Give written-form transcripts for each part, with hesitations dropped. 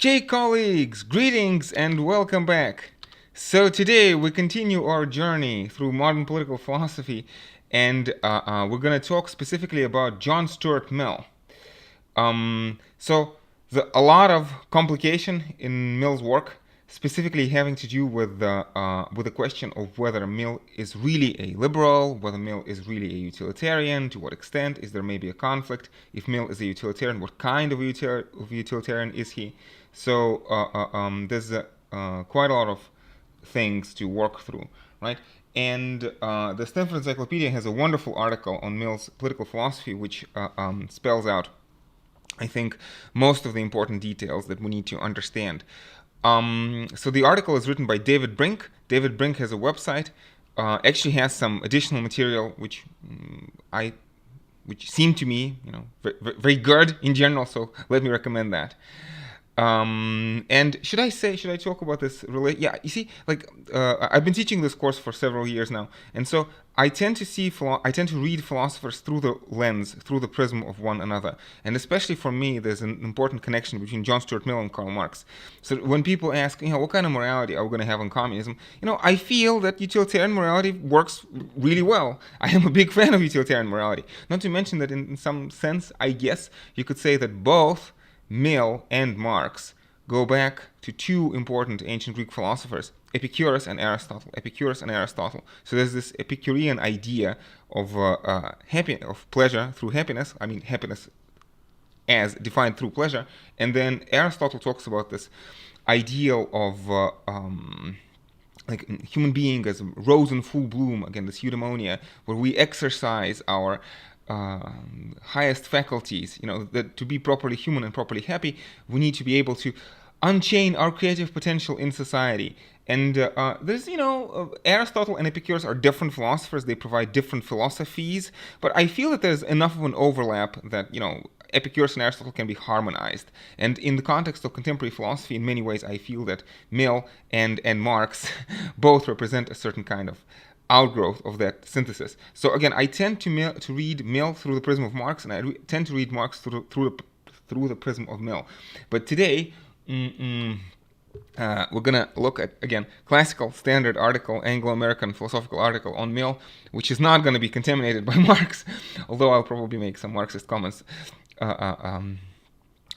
Okay, colleagues, greetings and welcome back. So today we continue our journey through modern political philosophy, and we're going to talk specifically about John Stuart Mill. A lot of complication in Mill's work, specifically having to do with the question of whether Mill is really a liberal, whether Mill is really a utilitarian, to what extent is there maybe a conflict. If Mill is a utilitarian, what kind of utilitarian is he? So there's quite a lot of things to work through, right? And the Stanford Encyclopedia has a wonderful article on Mill's political philosophy, which spells out, I think, most of the important details that we need to understand. So the article is written by David Brink. David Brink has a website, actually has some additional material which seem to me, very good in general. So let me recommend that. And should I talk about this? Yeah, you see, I've been teaching this course for several years now, and so I tend to read philosophers through the lens, through the prism of one another. And especially for me, there's an important connection between John Stuart Mill and Karl Marx. So when people ask, what kind of morality are we going to have in communism? I feel that utilitarian morality works really well. I am a big fan of utilitarian morality. Not to mention that in some sense, I guess you could say that both Mill and Marx go back to two important ancient Greek philosophers, Epicurus and Aristotle. So there's this Epicurean idea of pleasure through happiness. I mean, happiness as defined through pleasure. And then Aristotle talks about this ideal of human being as a rose in full bloom, again, this eudaimonia, where we exercise our highest faculties. That to be properly human and properly happy, we need to be able to unchain our creative potential in society. And there's, Aristotle and Epicurus are different philosophers. They provide different philosophies. But I feel that there's enough of an overlap that, Epicurus and Aristotle can be harmonized. And in the context of contemporary philosophy, in many ways, I feel that Mill and Marx both represent a certain kind of outgrowth of that synthesis. So again, I tend to read Mill through the prism of Marx, and I tend to read Marx through the prism of Mill. But today, we're gonna look at, again, classical standard article, Anglo-American philosophical article on Mill, which is not going to be contaminated by Marx, although I'll probably make some Marxist comments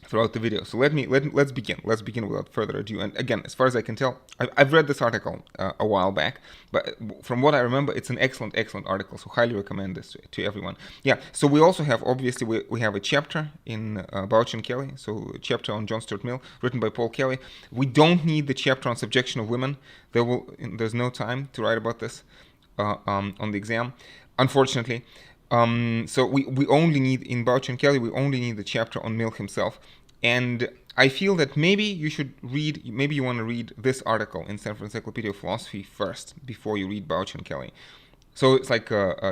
throughout the video. So let's begin. Let's begin without further ado. And again, as far as I can tell, I've read this article a while back, but from what I remember, it's an excellent article. So highly recommend this to everyone. Yeah. So we also have, obviously, we have a chapter in Bouch and Kelly. So a chapter on John Stuart Mill, written by Paul Kelly. We don't need the chapter on subjection of women. There's no time to write about this on the exam, unfortunately. So we only need, in Bouch and Kelly, we only need the chapter on Mill himself. And I feel that maybe you want to read this article in Stanford Encyclopedia of Philosophy first, before you read Bouch and Kelly. So it's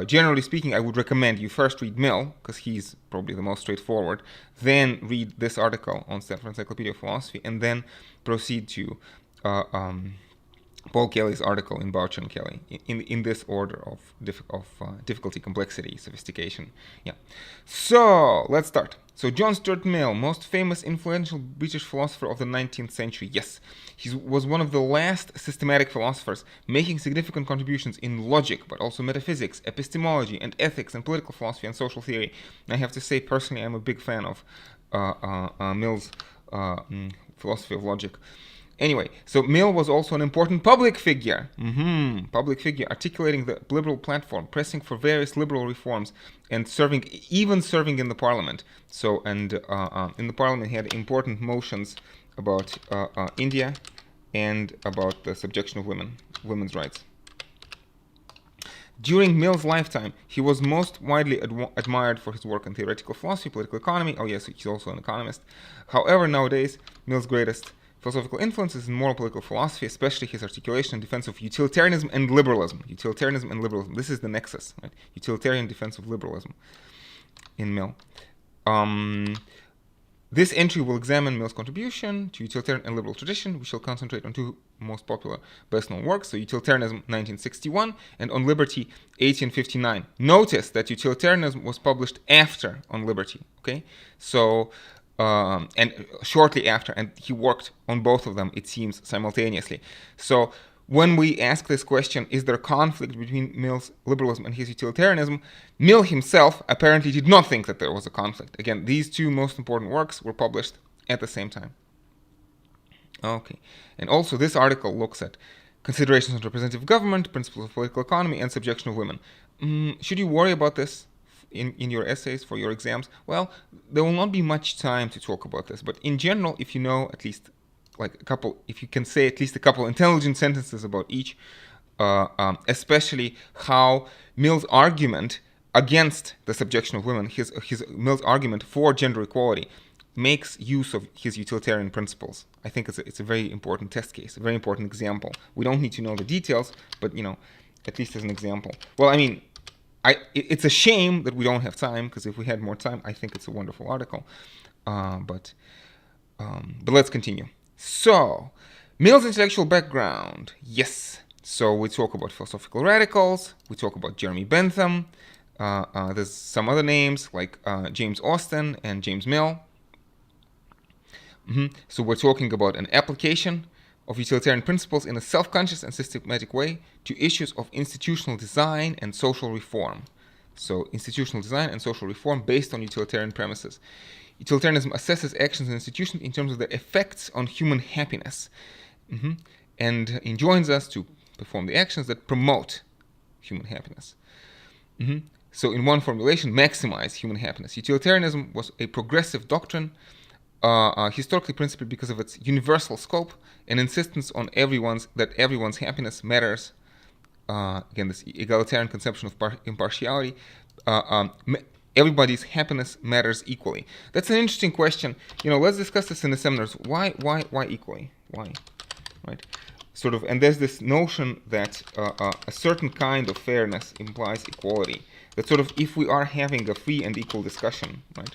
generally speaking, I would recommend you first read Mill, because he's probably the most straightforward, then read this article on Stanford Encyclopedia of Philosophy, and then proceed to Paul Kelly's article in Bouch and Kelly, in this order of difficulty, complexity, sophistication. Yeah. So let's start. So John Stuart Mill, most famous influential British philosopher of the 19th century. Yes, he was one of the last systematic philosophers, making significant contributions in logic, but also metaphysics, epistemology, and ethics, and political philosophy and social theory. And I have to say, personally, I'm a big fan of Mill's philosophy of logic. Anyway, so Mill was also an important public figure, articulating the liberal platform, pressing for various liberal reforms, and serving in the parliament. So, and in the parliament, he had important motions about India and about the subjection of women's rights. During Mill's lifetime, he was most widely admired for his work in theoretical philosophy, political economy. Oh yes, he's also an economist. However, nowadays, Mill's greatest philosophical influences in moral political philosophy, especially his articulation and defense of utilitarianism and liberalism. This is the nexus, right? Utilitarian defense of liberalism in Mill. This entry will examine Mill's contribution to utilitarian and liberal tradition. We shall concentrate on two most popular, best-known works, so Utilitarianism, 1961, and On Liberty, 1859. Notice that Utilitarianism was published after On Liberty, okay? So and shortly after, and he worked on both of them, it seems, simultaneously. So when we ask this question, is there a conflict between Mill's liberalism and his utilitarianism, Mill himself apparently did not think that there was a conflict. Again, these two most important works were published at the same time. Okay, and also this article looks at considerations on representative government, principles of political economy, and subjection of women. Should you worry about this in your essays for your exams? Well, there will not be much time to talk about this, but in general, if you know at least like a couple, if you can say at least a couple intelligent sentences about each, especially how Mill's argument against the subjection of women, his Mill's argument for gender equality, makes use of his utilitarian principles. I think it's a very important test case, a very important example. We don't need to know the details, but at least as an example. Well, I mean, it's a shame that we don't have time, because if we had more time, I think it's a wonderful article. But let's continue. So, Mill's intellectual background. Yes. So we talk about philosophical radicals. We talk about Jeremy Bentham. There's some other names like James Austin and James Mill. So we're talking about an application of utilitarian principles in a self-conscious and systematic way to issues of institutional design and social reform. So institutional design and social reform based on utilitarian premises. Utilitarianism assesses actions and institutions in terms of their effects on human happiness, and enjoins us to perform the actions that promote human happiness. So in one formulation, maximize human happiness. Utilitarianism was a progressive doctrine, historically principally because of its universal scope and insistence on that everyone's happiness matters. Again, this egalitarian conception of impartiality. Everybody's happiness matters equally. That's an interesting question. Let's discuss this in the seminars. Why equally? Why? Right? Sort of, and there's this notion that a certain kind of fairness implies equality. That sort of, if we are having a free and equal discussion, right?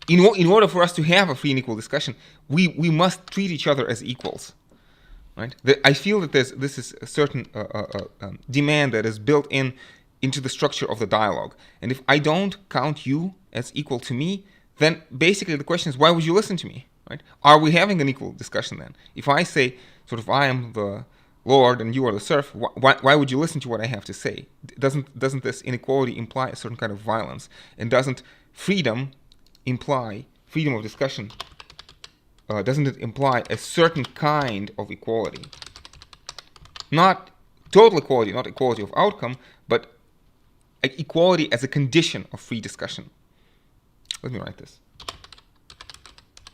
In order for us to have a free and equal discussion, we must treat each other as equals, right? I feel that this is a certain demand that is built into the structure of the dialogue. And if I don't count you as equal to me, then basically the question is, why would you listen to me, right? Are we having an equal discussion then? If I say, sort of, I am the Lord and you are the serf, why would you listen to what I have to say? Doesn't this inequality imply a certain kind of violence? And doesn't freedom imply, freedom of discussion, doesn't it imply a certain kind of equality? Not total equality, not equality of outcome, but equality as a condition of free discussion. Let me write this.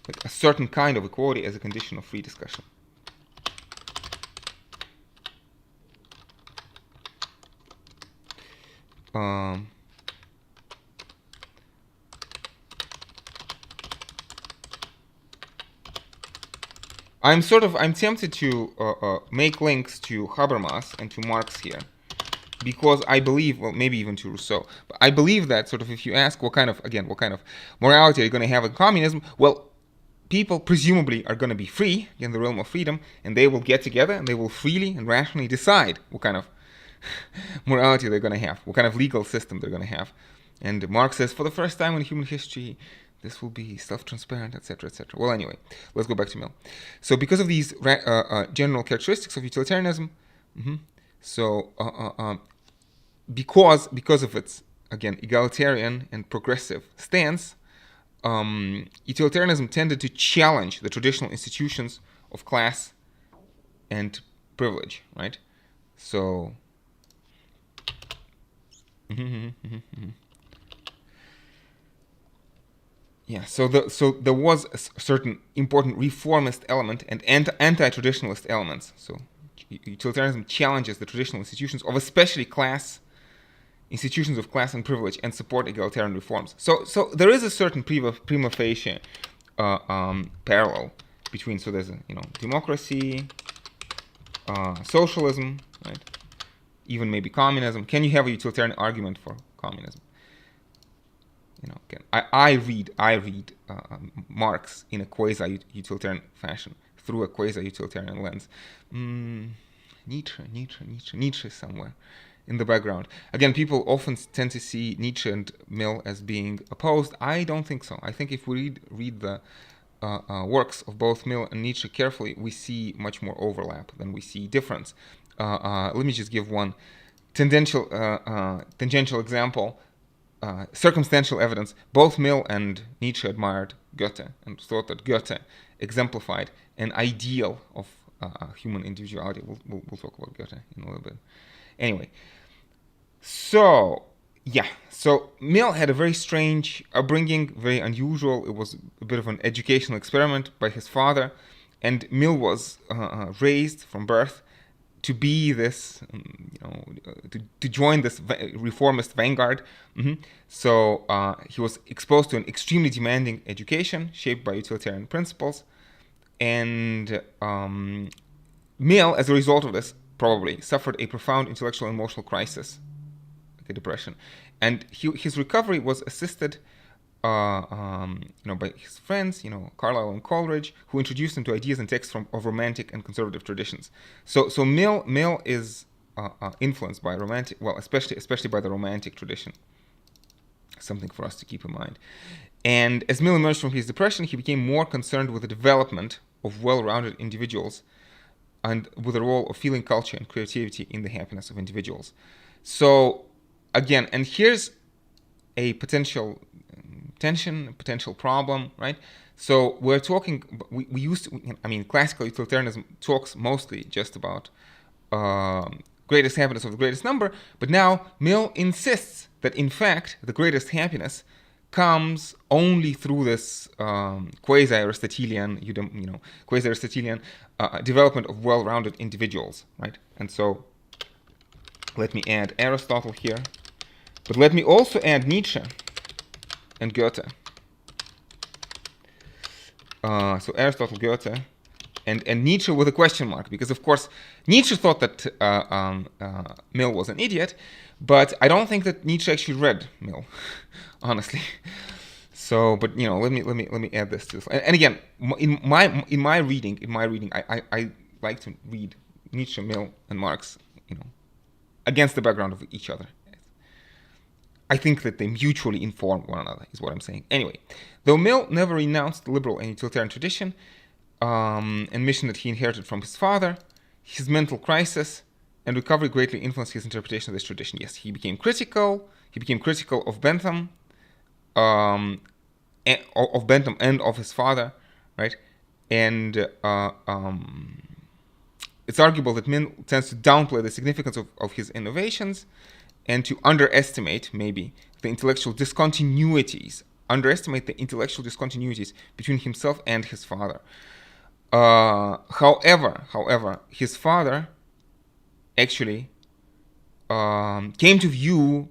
Like a certain kind of equality as a condition of free discussion. I'm tempted to make links to Habermas and to Marx here, because I believe, well, maybe even to Rousseau, but I believe that sort of, if you ask what kind of morality are you going to have in communism, well, people presumably are going to be free in the realm of freedom, and they will get together and they will freely and rationally decide what kind of morality they're going to have, what kind of legal system they're going to have. And Marx says, for the first time in human history, this will be self-transparent, etc., etc. Well, anyway, let's go back to Mill. So because of these general characteristics of utilitarianism, because of its, again, egalitarian and progressive stance, utilitarianism tended to challenge the traditional institutions of class and privilege, right? So, yeah. So there was a certain important reformist element and anti-traditionalist elements. So utilitarianism challenges the traditional institutions of especially institutions of class and privilege, and support egalitarian reforms. So there is a certain prima facie parallel between, so there's democracy, socialism, right? Even maybe communism. Can you have a utilitarian argument for communism? Again, I read Marx in a quasi-utilitarian fashion, through a quasi-utilitarian lens. Nietzsche somewhere. in the background. Again, people often tend to see Nietzsche and Mill as being opposed. I don't think so. I think if we read the works of both Mill and Nietzsche carefully, we see much more overlap than we see difference. Let me just give one tangential example. Circumstantial evidence. Both Mill and Nietzsche admired Goethe and thought that Goethe exemplified an ideal of human individuality. We'll talk about Goethe in a little bit. Anyway, so Mill had a very strange upbringing, very unusual. It was a bit of an educational experiment by his father, and Mill was raised from birth to be this, to join this reformist vanguard. So he was exposed to an extremely demanding education shaped by utilitarian principles, and Mill, as a result of this, probably suffered a profound intellectual and emotional crisis, like a depression, and his recovery was assisted by his friends, Carlyle and Coleridge, who introduced him to ideas and texts of romantic and conservative traditions. So Mill is influenced by romantic, well, especially by the romantic tradition. Something for us to keep in mind. And as Mill emerged from his depression, he became more concerned with the development of well-rounded individuals and with the role of feeling culture and creativity in the happiness of individuals. So again, and here's a potential tension, potential problem, right? So we're talking, we used to, classical utilitarianism talks mostly just about greatest happiness of the greatest number, but now Mill insists that in fact the greatest happiness comes only through this quasi-Aristotelian development of well-rounded individuals, right? And so let me add Aristotle here, but let me also add Nietzsche and Goethe. So Aristotle, Goethe, and Nietzsche with a question mark, because of course Nietzsche thought that Mill was an idiot, but I don't think that Nietzsche actually read Mill, honestly. So, but let me add this to this. And again, in my reading, I like to read Nietzsche, Mill, and Marx, against the background of each other. I think that they mutually inform one another, is what I'm saying. Anyway, though Mill never renounced the liberal and utilitarian tradition and mission that he inherited from his father, his mental crisis and recovery greatly influenced his interpretation of this tradition. Yes, he became critical. He became critical of Bentham, and of his father, right? And it's arguable that Mill tends to downplay the significance of his innovations and to underestimate, maybe, the intellectual discontinuities between himself and his father. However, his father actually came to view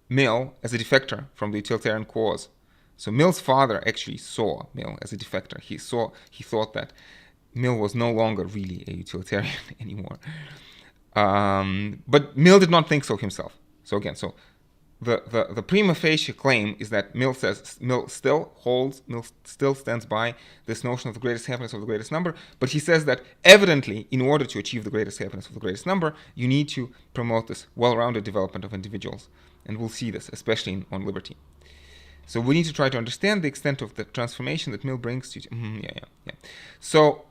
Mill as a defector from the utilitarian cause. So Mill's father actually saw Mill as a defector. He thought that Mill was no longer really a utilitarian anymore. But Mill did not think so himself. So again, the prima facie claim is that Mill still stands by this notion of the greatest happiness of the greatest number, but he says that evidently, in order to achieve the greatest happiness of the greatest number, you need to promote this well-rounded development of individuals. And we'll see this, especially on liberty. So we need to try to understand the extent of the transformation that Mill brings to... So,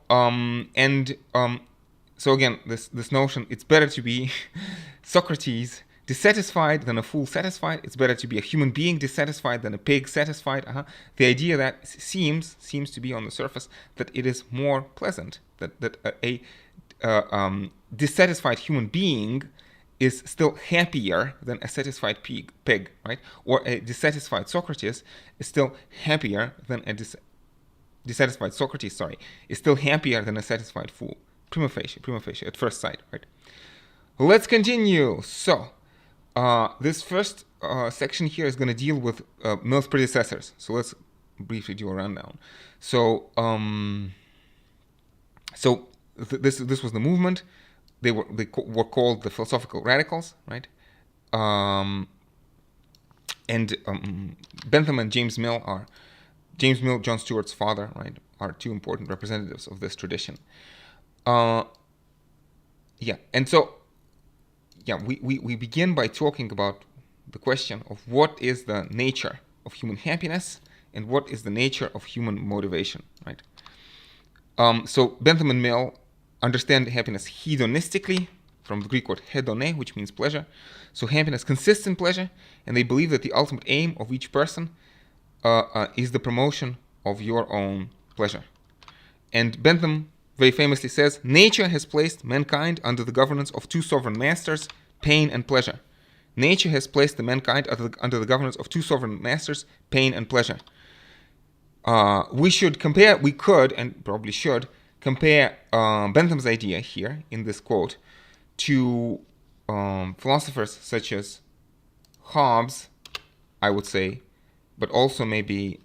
so again, this notion, it's better to be Socrates dissatisfied than a fool satisfied. It's better to be a human being dissatisfied than a pig satisfied. The idea that seems to be on the surface that it is more pleasant, that a dissatisfied human being is still happier than a satisfied pig, right? Or a dissatisfied Socrates is still happier than a dissatisfied Socrates, is still happier than a satisfied fool. Prima facie, at first sight, right? Let's continue. So, this first section here is going to deal with Mill's predecessors. So let's briefly do a rundown. So, this was the movement. They were called the philosophical radicals, right? And Bentham and James Mill, John Stuart's father, right, are two important representatives of this tradition. And so we begin by talking about the question of what is the nature of human happiness and what is the nature of human motivation, right? So Bentham and Mill understand happiness hedonistically, from the Greek word hedone, which means pleasure. So happiness consists in pleasure, and they believe that the ultimate aim of each person is the promotion of your own pleasure. And Bentham very famously says, nature has placed mankind under the governance of two sovereign masters, pain and pleasure. Nature has placed the mankind under the governance of two sovereign masters, pain and pleasure. We could, and probably should, compare Bentham's idea here in this quote to philosophers such as Hobbes, I would say, but also maybe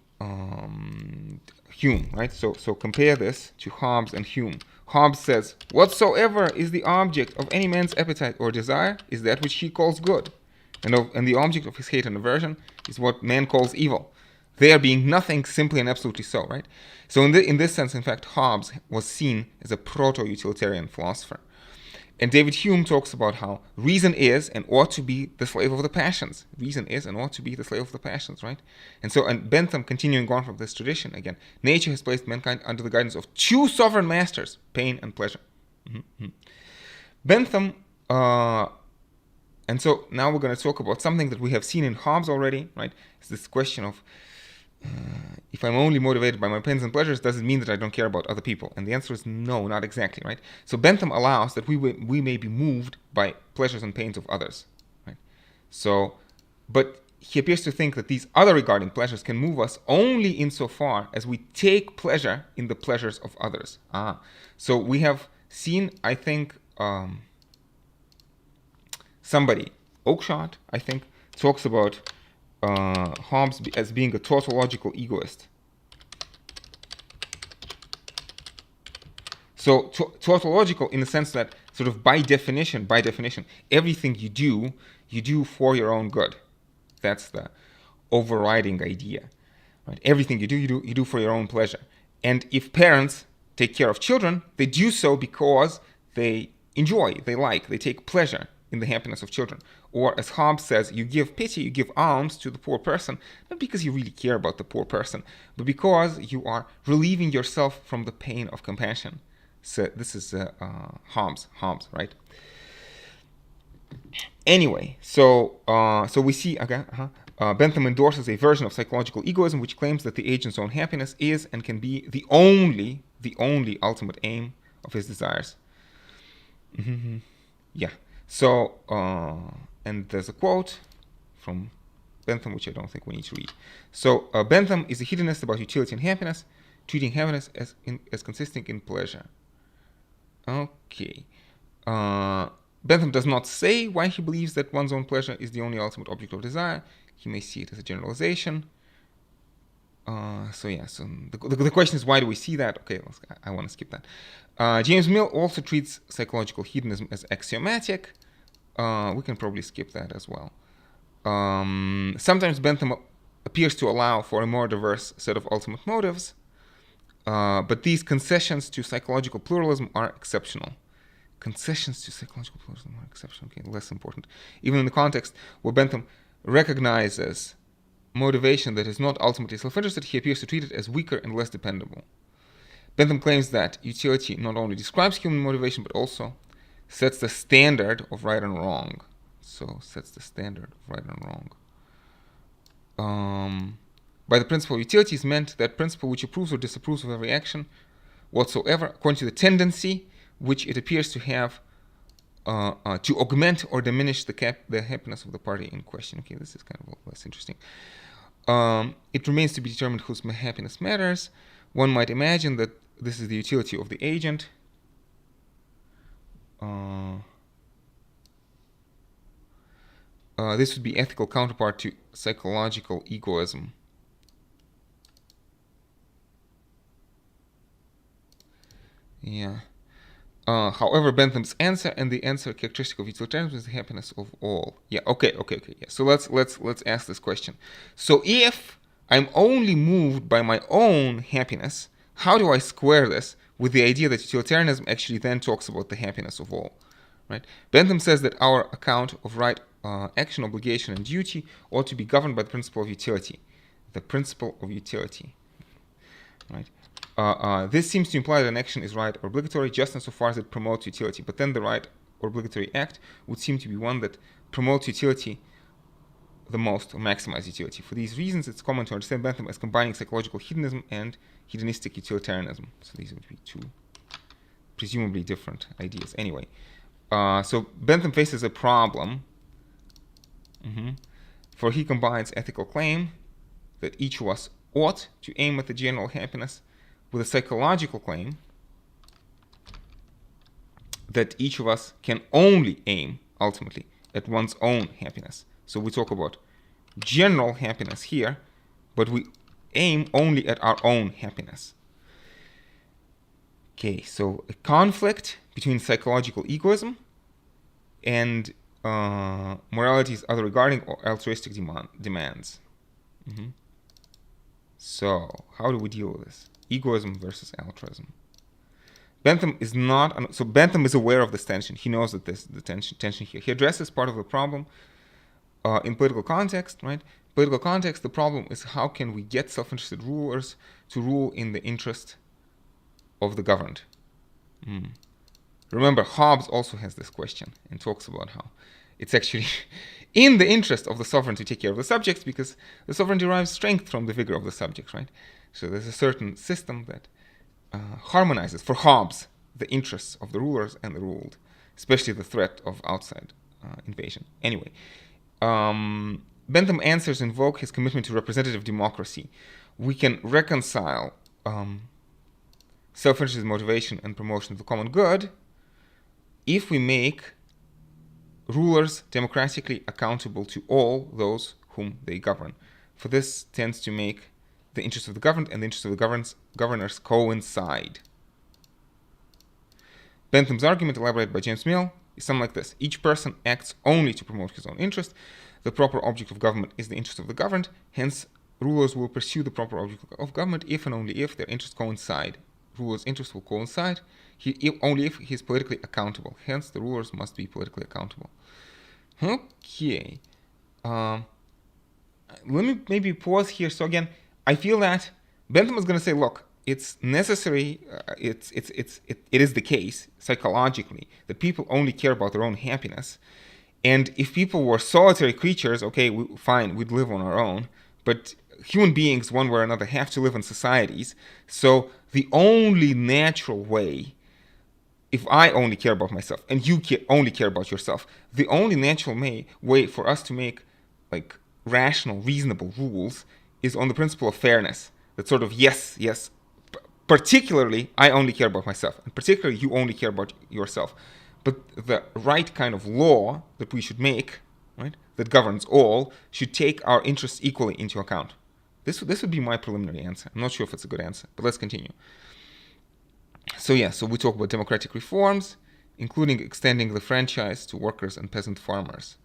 Hume, right? So compare this to Hobbes and Hume. Hobbes says, whatsoever is the object of any man's appetite or desire is that which he calls good, and the object of his hate and aversion is what man calls evil. There being nothing simply and absolutely so, right? So in this sense, in fact, Hobbes was seen as a proto-utilitarian philosopher. And David Hume talks about how reason is and ought to be the slave of the passions. Reason is and ought to be the slave of the passions, right? And Bentham, continuing on from this tradition, again, nature has placed mankind under the guidance of two sovereign masters, pain and pleasure. Mm-hmm. Bentham, and so now we're going to talk about something that we have seen in Hobbes already, right? It's this question of, if I'm only motivated by my pains and pleasures, does it mean that I don't care about other people? And the answer is no, not exactly, right? So Bentham allows that we may be moved by pleasures and pains of others, right? So, but he appears to think that these other regarding pleasures can move us only insofar as we take pleasure in the pleasures of others. So we have seen, I think, somebody, Oakeshott, I think, talks about Hobbes as being a tautological egoist. So tautological in the sense that sort of by definition, everything you do for your own good. That's the overriding idea, right? Everything you do for your own pleasure. And if parents take care of children, they do so because they enjoy, they take pleasure in the happiness of children. Or as Hobbes says, you give pity, you give alms to the poor person, not because you really care about the poor person, but because you are relieving yourself from the pain of compassion. So this is Hobbes, right? Anyway, so we see again, Bentham endorses a version of psychological egoism which claims that the agent's own happiness is and can be the only ultimate aim of his desires. Mm-hmm. Yeah. So, and there's a quote from Bentham, which I don't think we need to read. So, Bentham is a hedonist about utility and happiness, treating happiness as consisting in pleasure. Okay. Bentham does not say why he believes that one's own pleasure is the only ultimate object of desire. He may see it as a generalization. So the question is, why do we see that? Okay, I want to skip that. James Mill also treats psychological hedonism as axiomatic. We can probably skip that as well. Sometimes Bentham appears to allow for a more diverse set of ultimate motives, but these concessions to psychological pluralism are exceptional. Concessions to psychological pluralism are exceptional. Okay, less important. Even in the context where Bentham recognizes motivation that is not ultimately self-interested, he appears to treat it as weaker and less dependable. Bentham claims that utility not only describes human motivation, but also sets the standard of right and wrong. So, sets the standard of right and wrong. By the principle of utility is meant that principle which approves or disapproves of every action whatsoever, according to the tendency which it appears to have to augment or diminish the happiness of the party in question. Okay, this is kind of less interesting. It remains to be determined whose happiness matters. One might imagine that this is the utility of the agent. This would be ethical counterpart to psychological egoism. Yeah. However, Bentham's answer and the answer characteristic of utilitarianism is the happiness of all. Yeah. Okay. Yeah. So let's ask this question. So if I'm only moved by my own happiness, how do I square this with the idea that utilitarianism actually then talks about the happiness of all, right? Bentham says that our account of right, action, obligation, and duty ought to be governed by the principle of utility. The principle of utility, right? This seems to imply that an action is right or obligatory just insofar as it promotes utility. But then the right or obligatory act would seem to be one that promotes utility the most, or maximize utility. For these reasons, it's common to understand Bentham as combining psychological hedonism and hedonistic utilitarianism. So these would be two presumably different ideas. Anyway, so Bentham faces a problem, for he combines ethical claim that each of us ought to aim at the general happiness with a psychological claim that each of us can only aim, ultimately, at one's own happiness. So we talk about general happiness here, but we aim only at our own happiness. Okay, so a conflict between psychological egoism and morality's other regarding or altruistic demands. So how do we deal with this? Egoism versus altruism. Bentham is not, so Bentham is aware of this tension. He knows that there's the tension here. He addresses part of the problem in political context, right? Political context, the problem is how can we get self-interested rulers to rule in the interest of the governed? Remember, Hobbes also has this question and talks about how it's actually in the interest of the sovereign to take care of the subjects because the sovereign derives strength from the vigor of the subjects, right? So there's a certain system that harmonizes, for Hobbes, the interests of the rulers and the ruled, especially the threat of outside invasion. Anyway, Bentham answers invoke his commitment to representative democracy. We can reconcile self-interest motivation and promotion of the common good if we make rulers democratically accountable to all those whom they govern. For this tends to make the interests of the governed and the interests of the governors coincide. Bentham's argument, elaborated by James Mill, is something like this. Each person acts only to promote his own interest. The proper object of government is the interest of the governed. Hence, rulers will pursue the proper object of government if and only if their interests coincide. Ruler's interests will coincide only if he is politically accountable. Hence, the rulers must be politically accountable. Okay. Let me maybe pause here. So again, I feel that Bentham is going to say, look, it's necessary, it is the case psychologically that people only care about their own happiness. And if people were solitary creatures, okay, fine, we'd live on our own. But human beings, one way or another, have to live in societies. So the only natural way, if I only care about myself and you only care about yourself, the only natural way for us to make like rational, reasonable rules is on the principle of fairness. That sort of yes, particularly I only care about myself, and particularly you only care about yourself. But the right kind of law that we should make, right, that governs all, should take our interests equally into account. This would be my preliminary answer. I'm not sure if it's a good answer, but let's continue. So we talk about democratic reforms, including extending the franchise to workers and peasant farmers.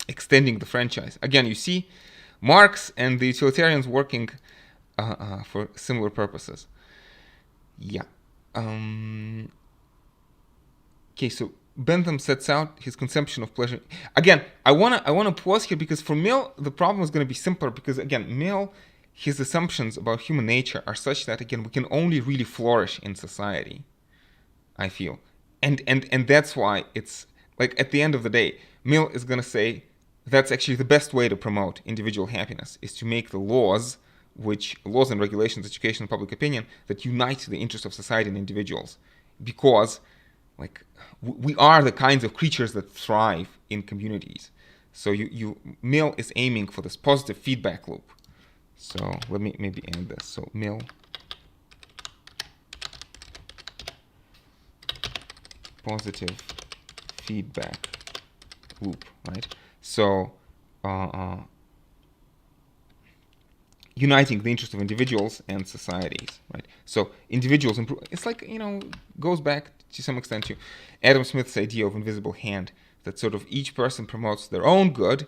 Extending the franchise. Again, you see Marx and the utilitarians working for similar purposes. Okay, so Bentham sets out his conception of pleasure. Again, I wanna pause here because for Mill the problem is going to be simpler because again, Mill, his assumptions about human nature are such that again we can only really flourish in society, I feel, and that's why it's like at the end of the day, Mill is going to say that's actually the best way to promote individual happiness is to make the laws and regulations, education, and public opinion that unite the interests of society and individuals, because like we are the kinds of creatures that thrive in communities. So Mill is aiming for this positive feedback loop. So let me maybe end this. So Mill positive feedback loop, right? So uniting the interest of individuals and societies, right? So individuals improve. It's like, goes back to some extent to Adam Smith's idea of invisible hand, that sort of each person promotes their own good,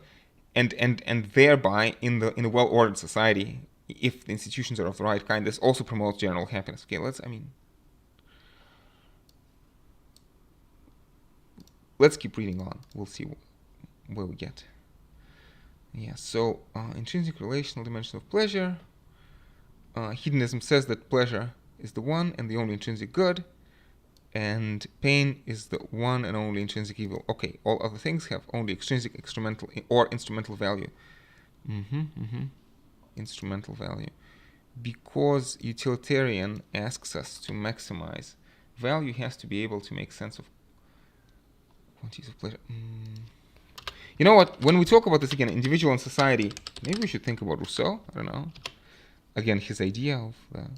and thereby in a well-ordered society, if the institutions are of the right kind, this also promotes general happiness. Okay, let's keep reading on. We'll see where we get. Yeah, so intrinsic relational dimension of pleasure. Hedonism says that pleasure is the one and the only intrinsic good, and pain is the one and only intrinsic evil. Okay, all other things have only extrinsic, instrumental, or instrumental value. Instrumental value. Because utilitarian asks us to maximize, value has to be able to make sense of quantities of pleasure. You know what? When we talk about this again, individual and society, maybe we should think about Rousseau. I don't know. Again, his idea of the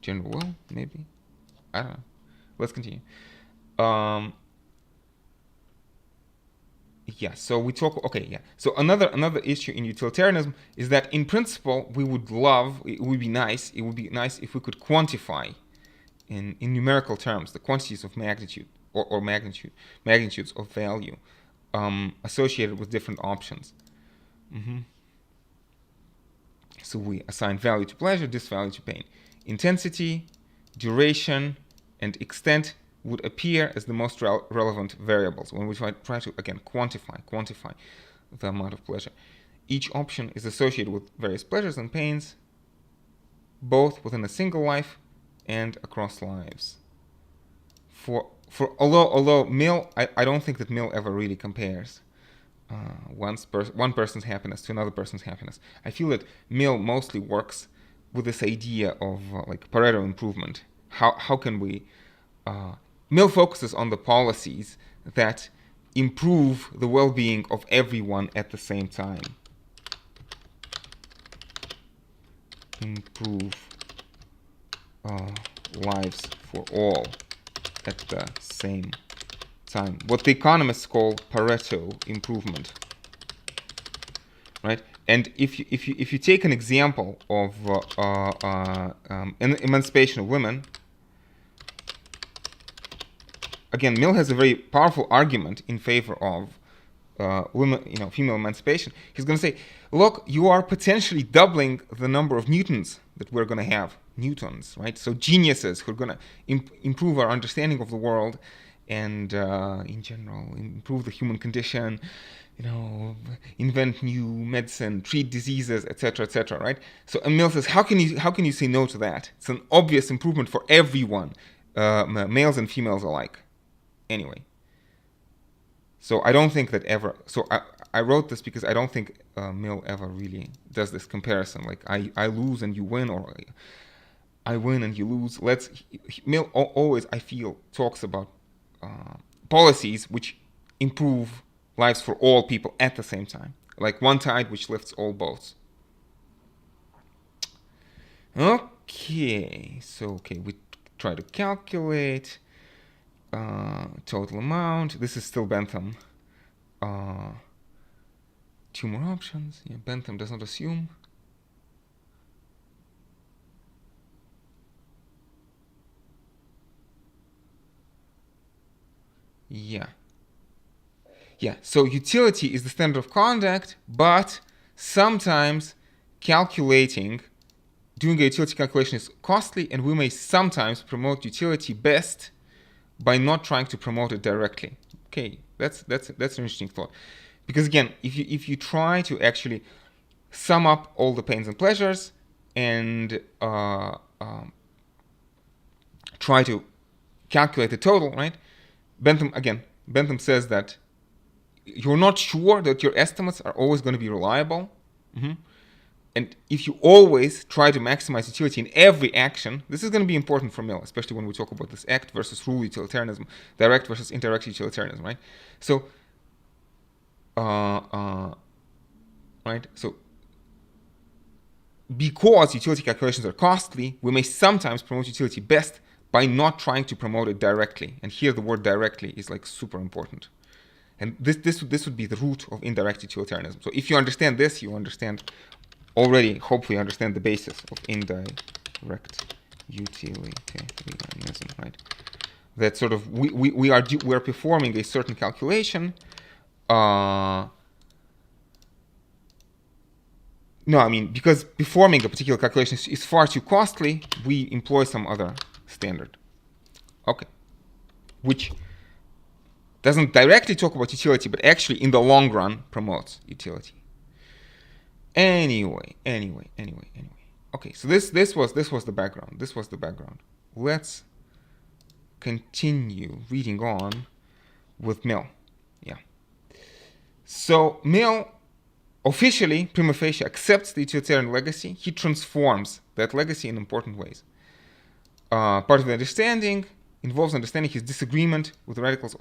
general will, maybe. I don't know. Let's continue. Yeah, so we talk, okay, yeah. So another issue in utilitarianism is that in principle, we would love, it would be nice if we could quantify in numerical terms the quantities of magnitude or magnitudes of value associated with different options. So we assign value to pleasure, disvalue to pain. Intensity, duration, and extent would appear as the most relevant variables when we try to, again, quantify the amount of pleasure. Each option is associated with various pleasures and pains, both within a single life and across lives. Although Mill, I don't think that Mill ever really compares one person's happiness to another person's happiness. I feel that Mill mostly works with this idea of like Pareto improvement. How can we... Mill focuses on the policies that improve the well-being of everyone at the same time. Improve lives for all at the same time. What the economists call Pareto improvement, right? And if you take an example of emancipation of women, again, Mill has a very powerful argument in favor of women, female emancipation. He's going to say, look, you are potentially doubling the number of Newtons that we're going to have. Newtons, right? So geniuses who are going to improve our understanding of the world and, in general, improve the human condition, invent new medicine, treat diseases, etc., right? So Mill says, how can you say no to that? It's an obvious improvement for everyone, males and females alike. Anyway, so I don't think that ever. So I wrote this because I don't think Mill ever really does this comparison. Like I lose and you win, or I win and you lose. Mill always, I feel, talks about policies which improve lives for all people at the same time, like one tide which lifts all boats. Okay, so we try to calculate total amount. This is still Bentham. Two more options. Yeah, Bentham does not assume. Yeah, so utility is the standard of conduct, but sometimes doing a utility calculation is costly, and we may sometimes promote utility best by not trying to promote it directly. Okay, that's an interesting thought, because again, if you try to actually sum up all the pains and pleasures and try to calculate the total, right? Bentham says that you're not sure that your estimates are always going to be reliable. And if you always try to maximize utility in every action, this is going to be important for Mill, especially when we talk about this act versus rule utilitarianism, direct versus indirect utilitarianism, right? So, right? So, because utility calculations are costly, we may sometimes promote utility best by not trying to promote it directly. And here the word directly is like super important. And this would be the root of indirect utilitarianism. So if you understand this, you hopefully understand the basis of indirect utilitarianism, right? That sort of we are performing a certain calculation. Because performing a particular calculation is far too costly, we employ some other standard. Okay, which doesn't directly talk about utility, but actually in the long run promotes utility. Anyway. Okay, so this was the background. This was the background. Let's continue reading on with Mill. Yeah. So Mill officially, prima facie, accepts the utilitarian legacy. He transforms that legacy in important ways. Part of the understanding involves understanding his disagreement with the radicals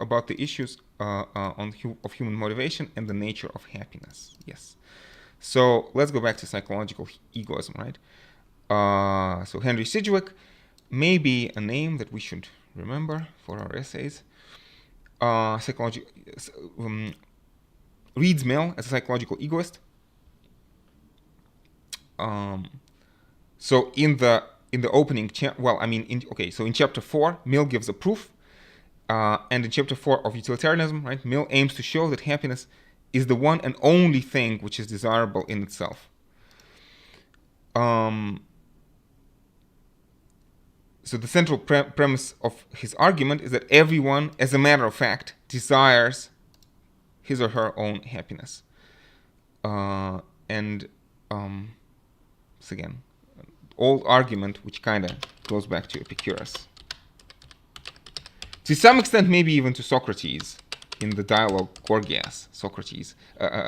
about the issues of human motivation and the nature of happiness. Yes. So let's go back to psychological egoism, right? So Henry Sidgwick may be a name that we should remember for our essays. Reads Mill as a psychological egoist. So in the opening, so in chapter 4, Mill gives a proof, and in chapter 4 of Utilitarianism, right, Mill aims to show that happiness is the one and only thing which is desirable in itself. So the central premise of his argument is that everyone, as a matter of fact, desires his or her own happiness. So again, old argument which kind of goes back to Epicurus. To some extent, maybe even to Socrates in the dialogue Gorgias, Socrates.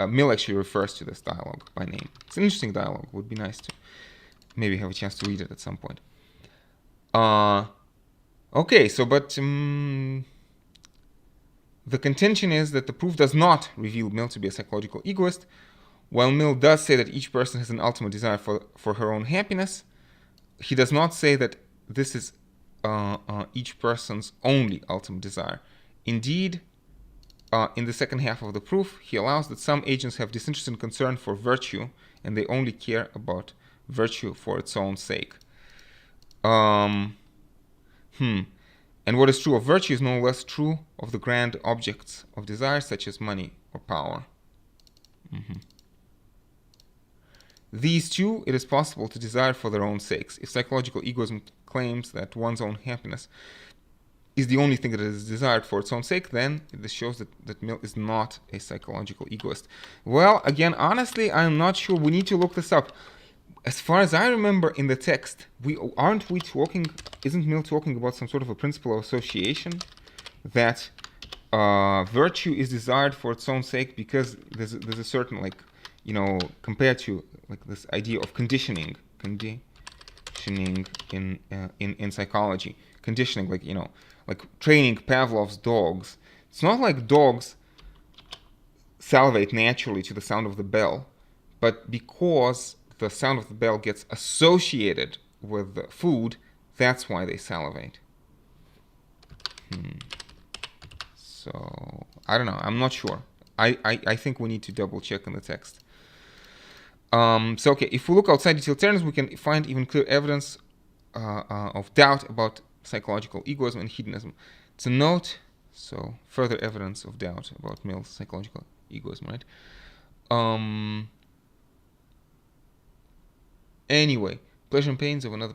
Mill actually refers to this dialogue by name. It's an interesting dialogue. Would be nice to maybe have a chance to read it at some point. Okay, so but the contention is that the proof does not reveal Mill to be a psychological egoist. While Mill does say that each person has an ultimate desire for her own happiness, he does not say that this is each person's only ultimate desire. Indeed, in the second half of the proof, he allows that some agents have disinterested concern for virtue, and they only care about virtue for its own sake. And what is true of virtue is no less true of the grand objects of desire, such as money or power. These two, it is possible to desire for their own sakes. If psychological egoism claims that one's own happiness is the only thing that is desired for its own sake, then this shows that Mill is not a psychological egoist. Well, again, honestly, I'm not sure. We need to look this up. As far as I remember in the text, isn't Mill talking about some sort of a principle of association? That virtue is desired for its own sake because there's a certain, compared to this idea of conditioning in psychology, conditioning, like training Pavlov's dogs. It's not like dogs salivate naturally to the sound of the bell, but because the sound of the bell gets associated with the food, that's why they salivate. So I don't know. I'm not sure. I think we need to double check in the text. Okay, if we look outside utilitarianism, we can find even clear evidence of doubt about psychological egoism and hedonism. To note, so further evidence of doubt about Mill's psychological egoism, right? Anyway, pleasure and pains of another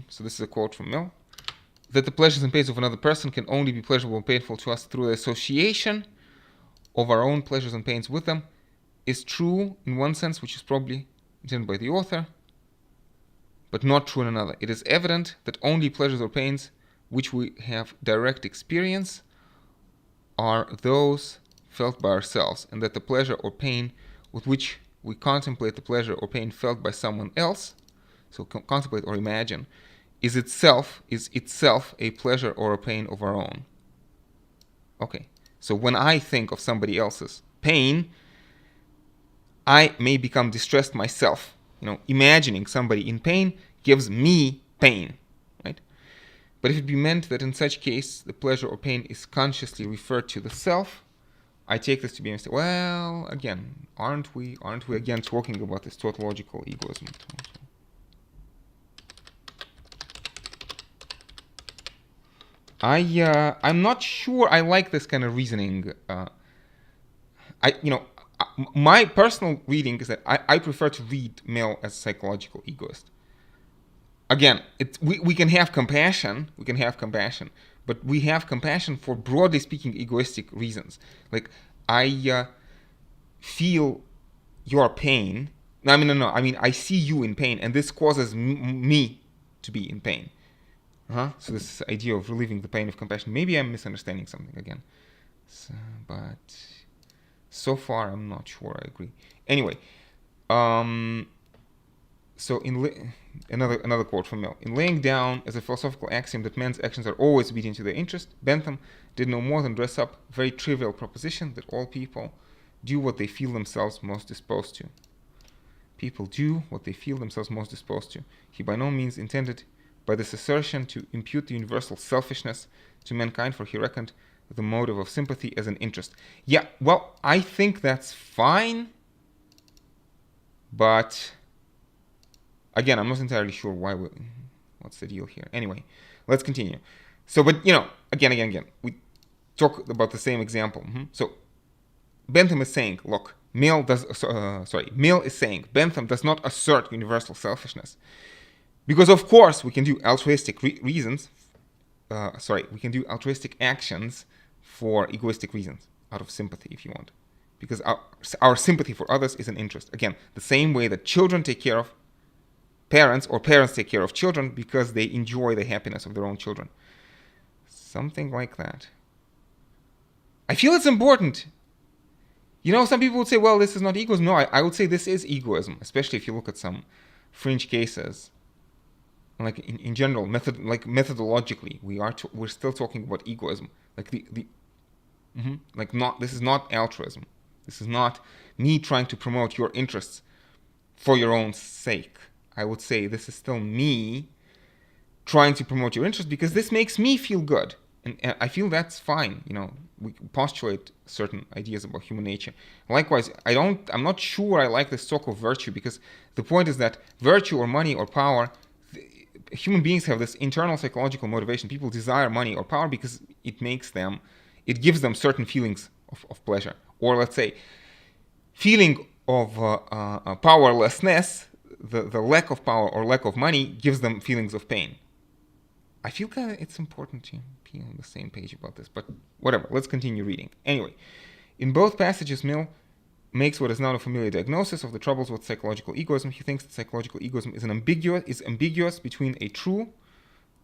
So this is a quote from Mill. That the pleasures and pains of another person can only be pleasurable and painful to us through the association of our own pleasures and pains with them is true in one sense, which is probably intended by the author, but not true in another. It is evident that only pleasures or pains which we have direct experience are those felt by ourselves, and that the pleasure or pain with which we contemplate the pleasure or pain felt by someone else, so contemplate or imagine, is itself a pleasure or a pain of our own. Okay, so when I think of somebody else's pain, I may become distressed myself. Imagining somebody in pain gives me pain, right? But if it be meant that in such case the pleasure or pain is consciously referred to the self, I take this to be a mistake. Well, again, aren't we again talking about this tautological egoism? I'm not sure I like this kind of reasoning. My personal reading is that I prefer to read Mill as a psychological egoist. Again, we can have compassion. but we have compassion for, broadly speaking, egoistic reasons. Like, I feel your pain. No, I mean, I see you in pain, and this causes me to be in pain. So this idea of relieving the pain of compassion. Maybe I'm misunderstanding something again. So, but so far, I'm not sure I agree. Anyway, so another quote from Mill. In laying down as a philosophical axiom that men's actions are always obedient to their interest, Bentham did no more than dress up a very trivial proposition that all people do what they feel themselves most disposed to. People do what they feel themselves most disposed to. He by no means intended by this assertion to impute the universal selfishness to mankind, for he reckoned the motive of sympathy as an interest. Yeah, well, I think that's fine, but again, I'm not entirely sure what's the deal here. Anyway, let's continue. So, but again, we talk about the same example. So, Bentham is saying, look, Mill is saying Bentham does not assert universal selfishness, because of course we can do altruistic reasons. We can do altruistic actions for egoistic reasons, out of sympathy, if you want, because our sympathy for others is an interest. Again, the same way that children take care of parents, or parents take care of children because they enjoy the happiness of their own children. Something like that. I feel it's important. Some people would say, well, this is not egoism. No, I would say this is egoism, especially if you look at some fringe cases. Like in general, methodologically, we're still talking about egoism. Like this is not altruism. This is not me trying to promote your interests for your own sake. I would say this is still me trying to promote your interests because this makes me feel good. And I feel that's fine. We postulate certain ideas about human nature. Likewise, I'm not sure I like this talk of virtue, because the point is that virtue or money or power, human beings have this internal psychological motivation. People desire money or power because it gives them certain feelings of pleasure. Or let's say, feeling of powerlessness, the lack of power or lack of money gives them feelings of pain. I feel that it's important to be on the same page about this, but whatever, let's continue reading. Anyway, in both passages, Mill makes what is now a familiar diagnosis of the troubles with psychological egoism. He thinks that psychological egoism is ambiguous between a true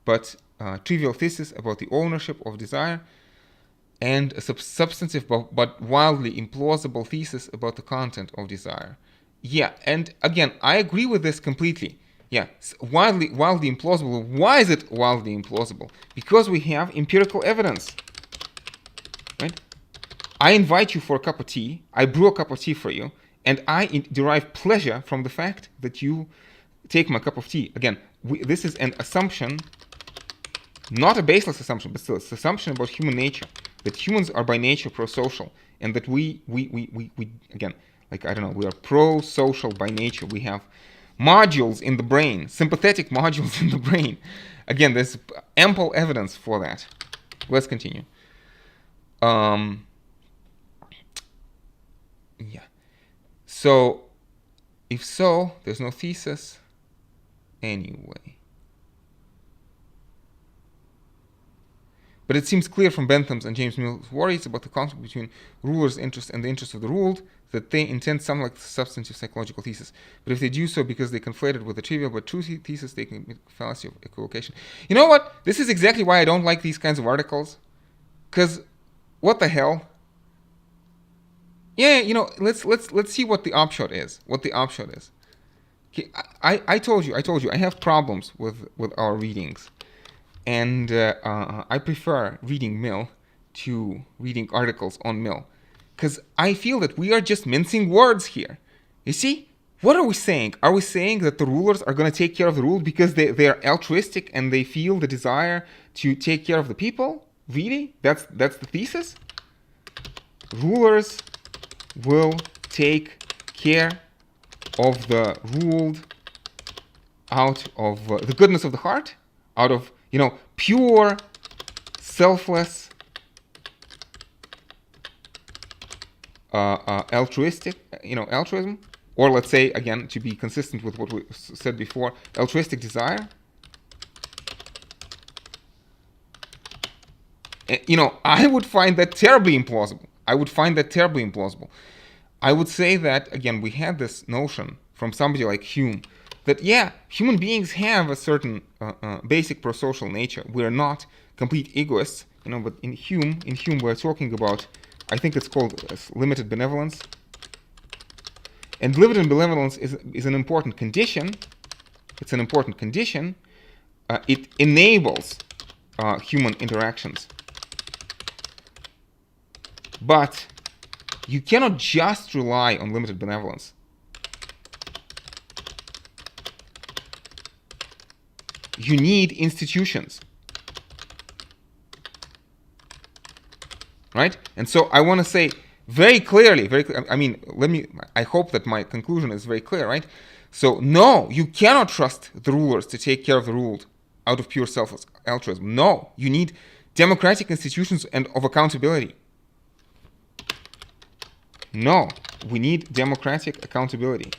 but trivial thesis about the ownership of desire and a substantive but wildly implausible thesis about the content of desire. Yeah, and again, I agree with this completely. Yeah, wildly implausible. Why is it wildly implausible? Because we have empirical evidence, right? I invite you for a cup of tea, I brew a cup of tea for you, and I derive pleasure from the fact that you take my cup of tea. Again, this is an assumption, not a baseless assumption, but still it's an assumption about human nature, that humans are by nature pro-social, and that we again, like, I don't know, we are pro-social by nature. We have modules in the brain, sympathetic modules in the brain. Again, there's ample evidence for that. Let's continue. Yeah. So, if so, there's no thesis anyway. But it seems clear from Bentham's and James Mill's worries about the conflict between rulers' interest and the interest of the ruled that they intend something like the substantive psychological thesis. But if they do so because they conflate it with a trivial but true thesis, they can make a fallacy of equivocation. You know what? This is exactly why I don't like these kinds of articles. Because what the hell? Yeah, let's see what the upshot is. Okay, I told you, I have problems with our readings. And I prefer reading Mill to reading articles on Mill. Because I feel that we are just mincing words here. You see? What are we saying? Are we saying that the rulers are going to take care of the ruled because they are altruistic and they feel the desire to take care of the people? Really? That's the thesis? Rulers will take care of the ruled out of the goodness of the heart? Out of, pure, selfless, altruism, or let's say, again, to be consistent with what we said before, altruistic desire. I would find that terribly implausible. I would say that, again, we had this notion from somebody like Hume that, yeah, human beings have a certain basic prosocial nature. We're not complete egoists, but in Hume we're talking about, I think it's called limited benevolence. And limited benevolence is an important condition. It's an important condition. It enables human interactions. But you cannot just rely on limited benevolence. You need institutions. Right? And so I want to say very clearly, I hope that my conclusion is very clear, right? So no, you cannot trust the rulers to take care of the ruled out of pure selfless altruism. No, you need democratic institutions and of accountability. No, we need democratic accountability.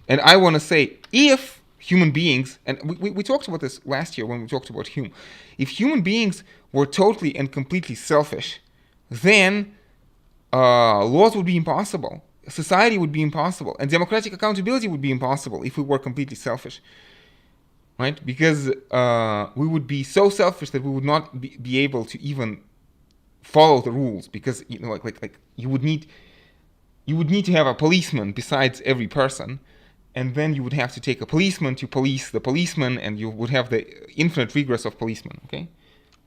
And I want to say, if human beings, and we talked about this last year when we talked about Hume, if human beings were totally and completely selfish, then laws would be impossible, society would be impossible, and democratic accountability would be impossible if we were completely selfish, right? Because we would be so selfish that we would not be able to even follow the rules, because you would need to have a policeman besides every person. And then you would have to take a policeman to police the policeman, and you would have the infinite regress of policemen. Okay,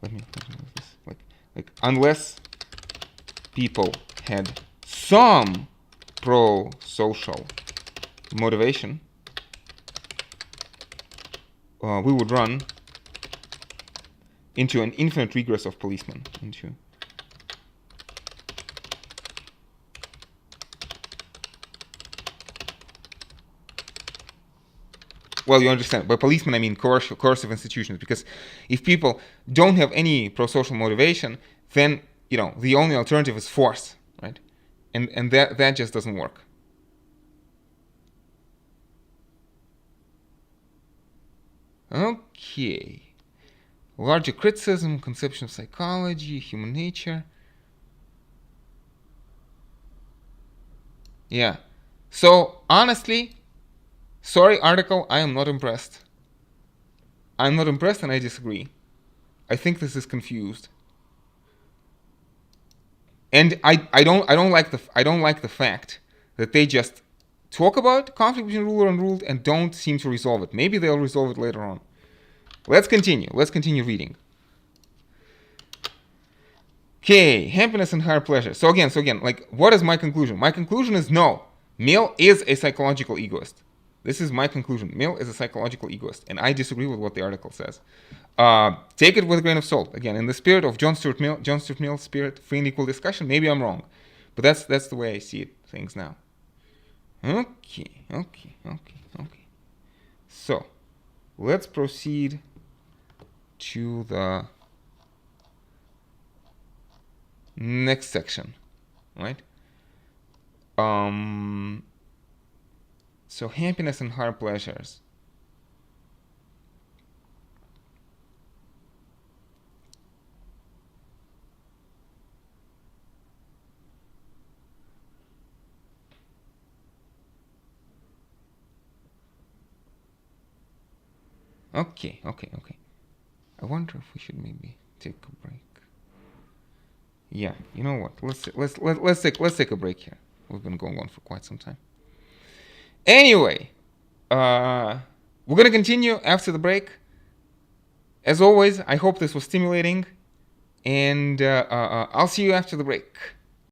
let me this. Unless people had some pro-social motivation, we would run into an infinite regress of policemen. Well, you understand. By policemen, I mean coercive institutions. Because if people don't have any pro-social motivation, then the only alternative is force, right? And that just doesn't work. Okay. Larger criticism, conception of psychology, human nature. Yeah. So honestly, sorry, article, I am not impressed. I'm not impressed, and I disagree. I think this is confused. And I don't like the fact that they just talk about conflict between ruler and ruled and don't seem to resolve it. Maybe they'll resolve it later on. Let's continue. Let's continue reading. Okay, happiness and higher pleasure. So again, what is my conclusion? My conclusion is no. Mill is a psychological egoist. This is my conclusion. Mill is a psychological egoist, and I disagree with what the article says. Take it with a grain of salt. Again, in the spirit of John Stuart Mill's spirit, free and equal discussion. Maybe I'm wrong, but that's the way I see things now. Okay. So, let's proceed to the next section, right? So happiness and higher pleasures. Okay. I wonder if we should maybe take a break. Yeah, you know what? Let's take a break here. We've been going on for quite some time. Anyway, we're gonna continue after the break. As always, I hope this was stimulating, and I'll see you after the break.